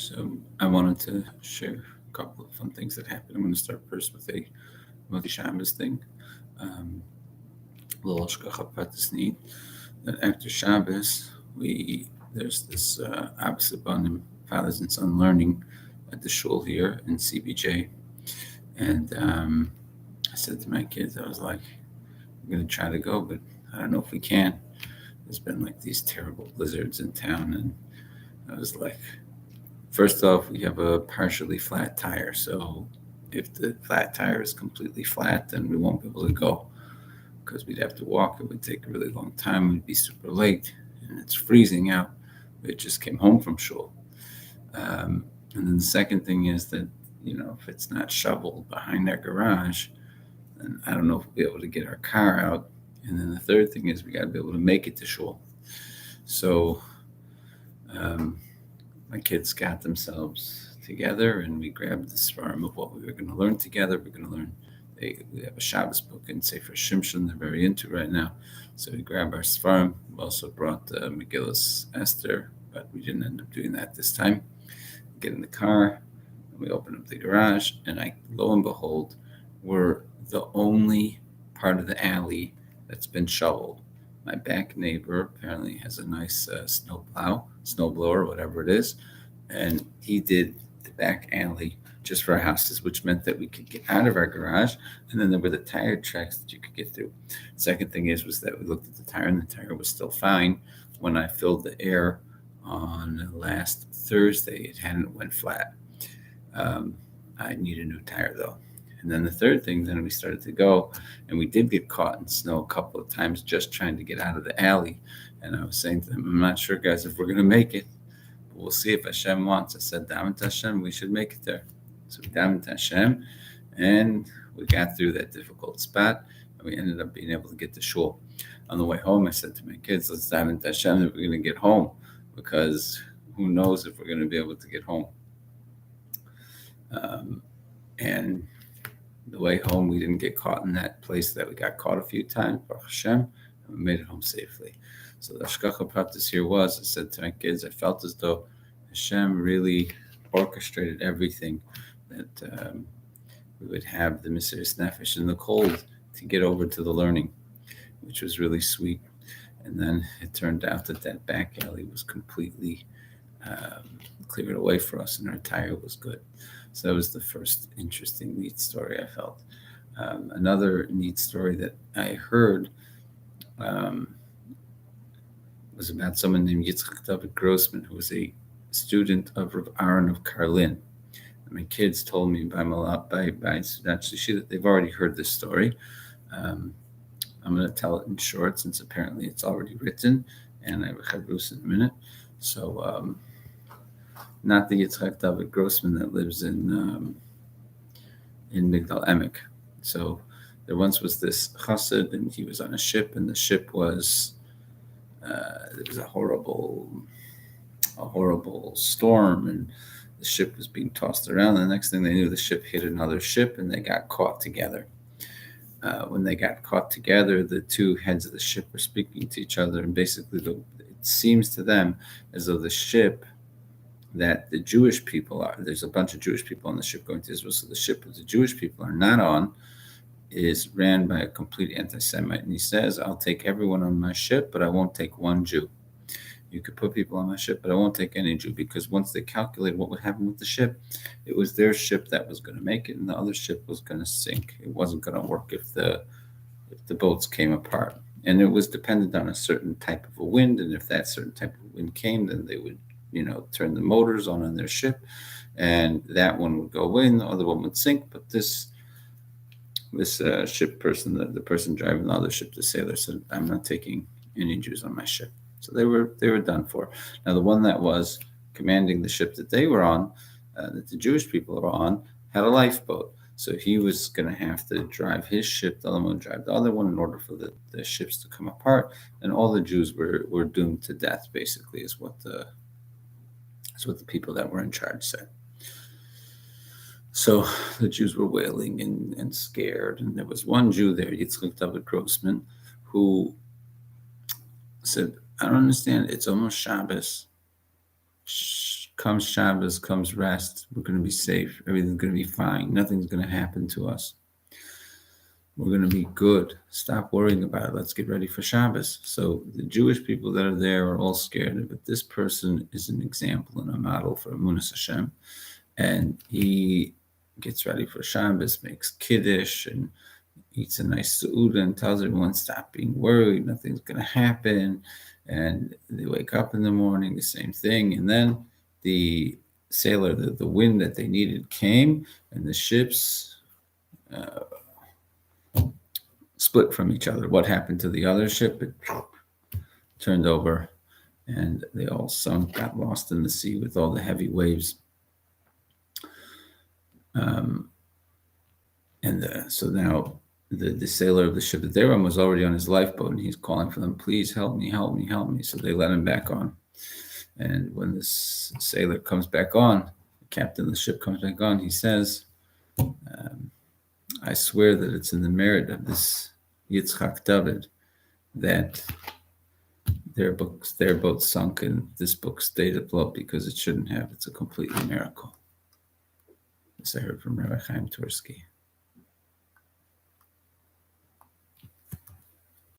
So I wanted to share a couple of fun things that happened. I'm going to start first with a Motzi Shabbos thing. Um, little Shkacha Pratis need that after Shabbos, there's this Abbas Abanim, Fathers and Son Learning at the shul here in CBJ. And I said to my kids, I was like, I'm going to try to go, but I don't know if we can. There's been like these terrible blizzards in town. And I was like, first off, we have a partially flat tire. So if the flat tire is completely flat, then we won't be able to go because we'd have to walk. It would take a really long time. We'd be super late and it's freezing out. We just came home from shul. And then the second thing is that, if it's not shoveled behind our garage, then I don't know if we'll be able to get our car out. And then the third thing is we got to be able to make it to shul. So um, my kids got themselves together and we grabbed the svarim of what we were going to learn together. We're going to learn, we have a Shabbos book in Sefer Shimshon they're very into right now. So we grabbed our svarim. We also brought Megillus Esther, but we didn't end up doing that this time. Get in the car, and we open up the garage, and lo and behold, we're the only part of the alley that's been shoveled. My back neighbor apparently has a nice snow blower, whatever it is, and he did the back alley just for our houses, which meant that we could get out of our garage, and then there were the tire tracks that you could get through. Second thing was that we looked at the tire, and the tire was still fine. When I filled the air on last Thursday, it hadn't went flat. I need a new tire though. And then the third thing, then we started to go, and we did get caught in snow a couple of times just trying to get out of the alley. And I was saying to them, I'm not sure, guys, if we're going to make it, but we'll see if Hashem wants. I said, Daven Hashem, we should make it there. So we davened Hashem, and we got through that difficult spot, and we ended up being able to get to shul. On the way home, I said to my kids, let's daven Hashem that we're going to get home, because who knows if we're going to be able to get home. And the way home, we didn't get caught in that place that we got caught a few times, Baruch Hashem, and we made it home safely. So the Ashkacha Pratis here was, I said to my kids, I felt as though Hashem really orchestrated everything, that we would have the Mesiras Nefesh in the cold to get over to the learning, which was really sweet. And then it turned out that back alley was completely cleared away for us, and our tire was good. So that was the first interesting, neat story I felt. Another neat story that I heard was about someone named Yitzchak David Grossman, who was a student of Rav Aaron of Karlin. And my kids told me by Sudat Shishi that they've already heard this story. I'm going to tell it in short, since apparently it's already written, and I have a chavrus in a minute. So, not the Yitzchak David Grossman that lives in Migdal Emek. So there once was this chassid, and he was on a ship, and the ship was there was a horrible storm, and the ship was being tossed around. And the next thing they knew, the ship hit another ship, and they got caught together. When they got caught together, the two heads of the ship were speaking to each other, and basically it seems to them as though the ship that the Jewish people there's a bunch of Jewish people on the ship going to Israel, so the ship that the Jewish people are not on is ran by a complete anti-Semite. And he says, I'll take everyone on my ship, but I won't take one Jew. You could put people on my ship, but I won't take any Jew, because once they calculated what would happen with the ship, it was their ship that was going to make it, and the other ship was going to sink. It wasn't going to work if the boats came apart. And it was dependent on a certain type of a wind, and if that certain type of wind came, then they would, turn the motors on their ship, and that one would go away, and the other one would sink. But this ship person, the person driving the other ship, the sailor, said, I'm not taking any Jews on my ship. So they were done for. Now the one that was commanding the ship that they were on, that the Jewish people were on, had a lifeboat. So he was going to have to drive his ship, the other one would drive the other one, in order for the ships to come apart. And all the Jews were doomed to death, basically, is what the people that were in charge said. So the Jews were wailing and scared. And there was one Jew there, Yitzchak David Grossman, who said, I don't understand. It's almost Shabbos. comes Shabbos, comes rest, we're going to be safe. Everything's going to be fine. Nothing's going to happen to us. We're going to be good. Stop worrying about it. Let's get ready for Shabbos. So the Jewish people that are there are all scared, but this person is an example and a model for Emunas Hashem. And he gets ready for Shabbos, makes Kiddush, and eats a nice Seudah and tells everyone, stop being worried. Nothing's going to happen. And they wake up in the morning, the same thing. And then the sailor, the wind that they needed came, and the ships split from each other. What happened to the other ship? It turned over, and they all sunk, got lost in the sea with all the heavy waves. So now the sailor of the ship that they were on was already on his lifeboat, and he's calling for them, please help me, help me, help me. So they let him back on. And when this sailor comes back on, the captain of the ship comes back on, he says, I swear that it's in the merit of this Yitzchak David that their boat sunk and this book stayed afloat because it shouldn't have. It's a completely miracle. This I heard from Rabbi Chaim Tursky.